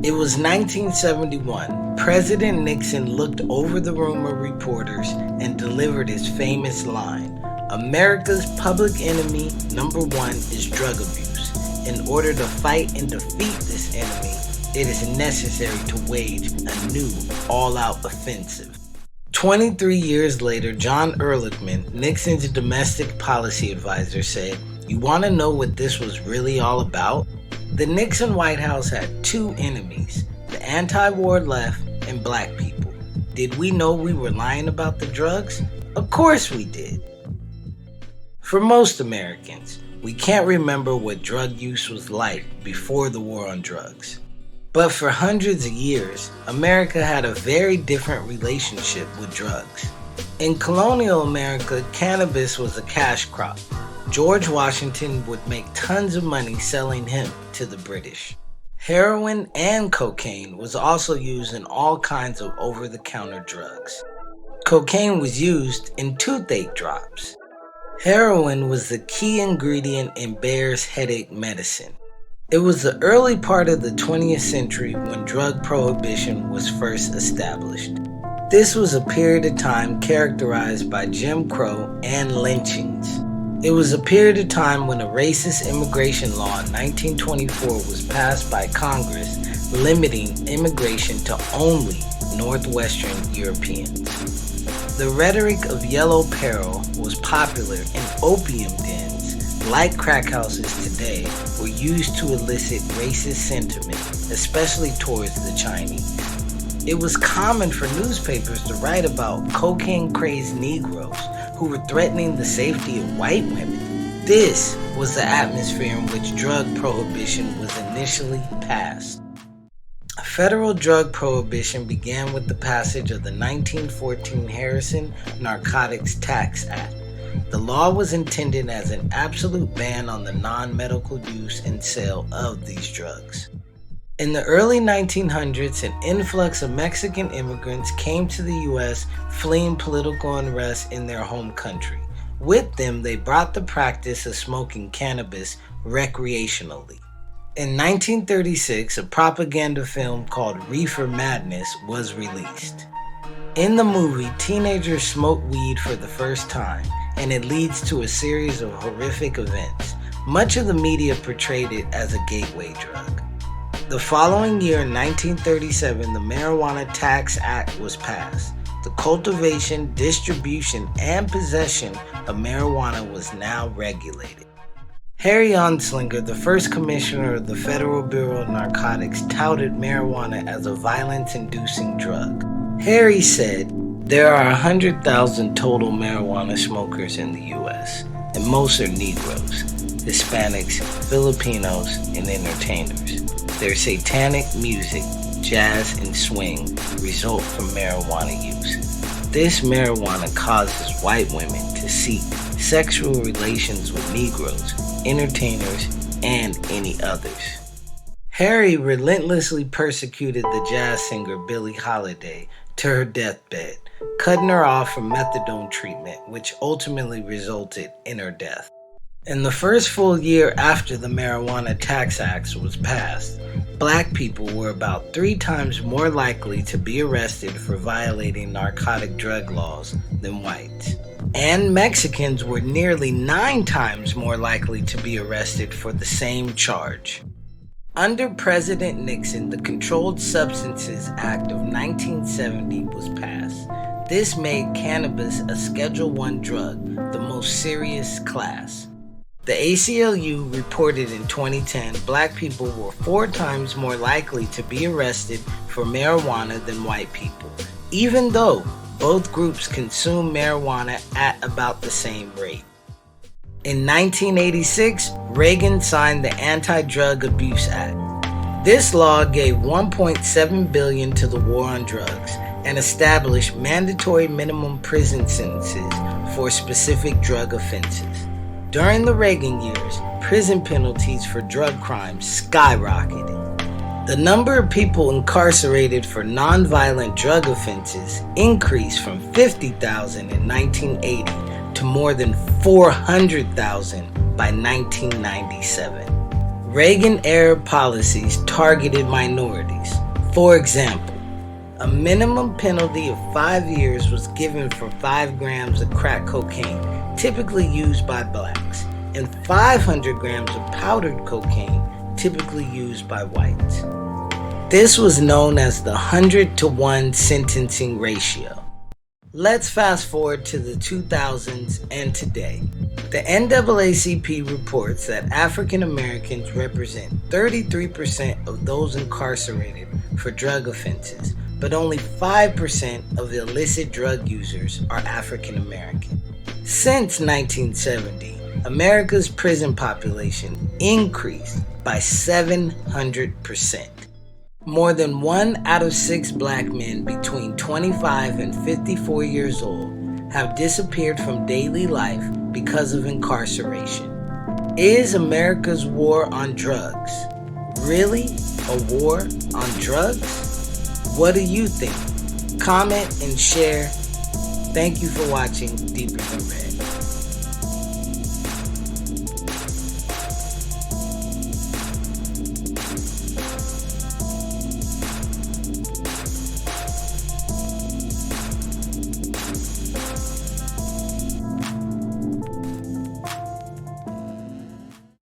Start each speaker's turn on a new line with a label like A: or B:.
A: It was 1971. President Nixon looked over the room of reporters and delivered his famous line, "America's public enemy number one is drug abuse. In order to fight and defeat this enemy, it is necessary to wage a new all-out offensive." 23 years later, John Ehrlichman, Nixon's domestic policy advisor, said, "You want to know what this was really all about? The Nixon White House had two enemies, the anti-war left and black people. Did we know we were lying about the drugs? Of course we did." For most Americans, we can't remember what drug use was like before the war on drugs. But for hundreds of years, America had a very different relationship with drugs. In colonial America, cannabis was a cash crop. George Washington would make tons of money selling hemp to the British. Heroin and cocaine was also used in all kinds of over-the-counter drugs. Cocaine was used in toothache drops. Heroin was the key ingredient in Bayer's headache medicine. It was the early part of the 20th century when drug prohibition was first established. This was a period of time characterized by Jim Crow and lynchings. It was a period of time when a racist immigration law in 1924 was passed by Congress, limiting immigration to only Northwestern Europeans. The rhetoric of yellow peril was popular, and opium dens, like crack houses today, were used to elicit racist sentiment, especially towards the Chinese. It was common for newspapers to write about cocaine-crazed Negroes who were threatening the safety of white women. This was the atmosphere in which drug prohibition was initially passed. Federal drug prohibition began with the passage of the 1914 Harrison Narcotics Tax Act. The law was intended as an absolute ban on the non-medical use and sale of these drugs. In the early 1900s, an influx of Mexican immigrants came to the U.S. fleeing political unrest in their home country. With them, they brought the practice of smoking cannabis recreationally. In 1936, a propaganda film called Reefer Madness was released. In the movie, teenagers smoke weed for the first time, and it leads to a series of horrific events. Much of the media portrayed it as a gateway drug. The following year, in 1937, the Marijuana Tax Act was passed. The cultivation, distribution, and possession of marijuana was now regulated. Harry Anslinger, the first commissioner of the Federal Bureau of Narcotics, touted marijuana as a violence-inducing drug. Harry said, "There are 100,000 total marijuana smokers in the U.S., and most are Negroes, Hispanics, Filipinos, and entertainers. Their satanic music, jazz, and swing result from marijuana use. This marijuana causes white women to seek sexual relations with Negroes, entertainers, and any others." Harry relentlessly persecuted the jazz singer Billie Holiday to her deathbed, cutting her off from methadone treatment, which ultimately resulted in her death. In the first full year after the Marijuana Tax Act was passed, black people were about 3 times more likely to be arrested for violating narcotic drug laws than whites. And Mexicans were nearly 9 times more likely to be arrested for the same charge. Under President Nixon, the Controlled Substances Act of 1970 was passed. This made cannabis a Schedule I drug, the most serious class. The ACLU reported in 2010 black people were 4 times more likely to be arrested for marijuana than white people, even though both groups consume marijuana at about the same rate. In 1986, Reagan signed the Anti-Drug Abuse Act. This law gave $1.7 billion to the war on drugs and established mandatory minimum prison sentences for specific drug offenses. During the Reagan years, prison penalties for drug crimes skyrocketed. The number of people incarcerated for nonviolent drug offenses increased from 50,000 in 1980 to more than 400,000 by 1997. Reagan-era policies targeted minorities. For example, a minimum penalty of 5 years was given for 5 grams of crack cocaine, typically used by blacks, and 500 grams of powdered cocaine, typically used by whites. This was known as the 100-to-1 sentencing ratio. Let's fast forward to the 2000s and today. The NAACP reports that African Americans represent 33% of those incarcerated for drug offenses, but only 5% of illicit drug users are African American. Since 1970, America's prison population increased by 700%. More than 1 out of 6 black men between 25 and 54 years old have disappeared from daily life because of incarceration. Is America's war on drugs really a war on drugs? What do you think? Comment and share. Thank you for watching Deeper Than Red.